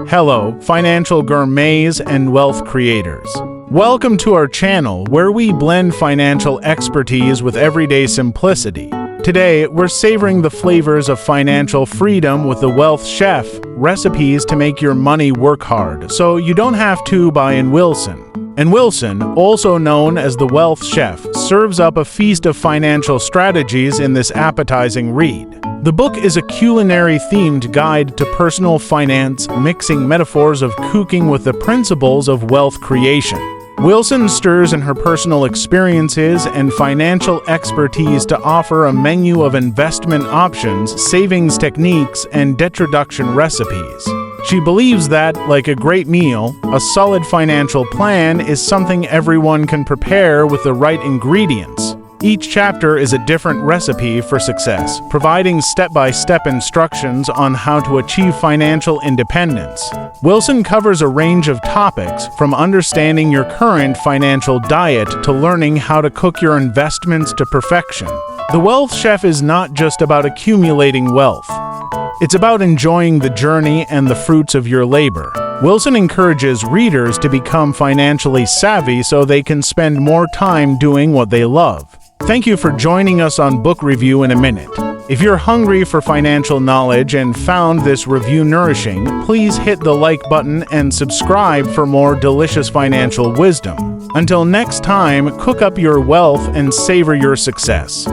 Hello, financial gourmets and wealth creators. Welcome to our channel where we blend financial expertise with everyday simplicity. Today, we're savoring the flavors of financial freedom with the Wealth Chef, recipes to make your money work hard so you don't have to by Wilson. And Wilson, also known as the Wealth Chef, serves up a feast of financial strategies in this appetizing read. The book is a culinary-themed guide to personal finance, mixing metaphors of cooking with the principles of wealth creation. Wilson stirs in her personal experiences and financial expertise to offer a menu of investment options, savings techniques, and debt reduction recipes. She believes that, like a great meal, a solid financial plan is something everyone can prepare with the right ingredients. Each chapter is a different recipe for success, providing step-by-step instructions on how to achieve financial independence. Wilson covers a range of topics, from understanding your current financial diet to learning how to cook your investments to perfection. The Wealth Chef is not just about accumulating wealth. It's about enjoying the journey and the fruits of your labor. Wilson encourages readers to become financially savvy so they can spend more time doing what they love. Thank you for joining us on Book Review in a Minute. If you're hungry for financial knowledge and found this review nourishing, please hit the like button and subscribe for more delicious financial wisdom. Until next time, cook up your wealth and savor your success.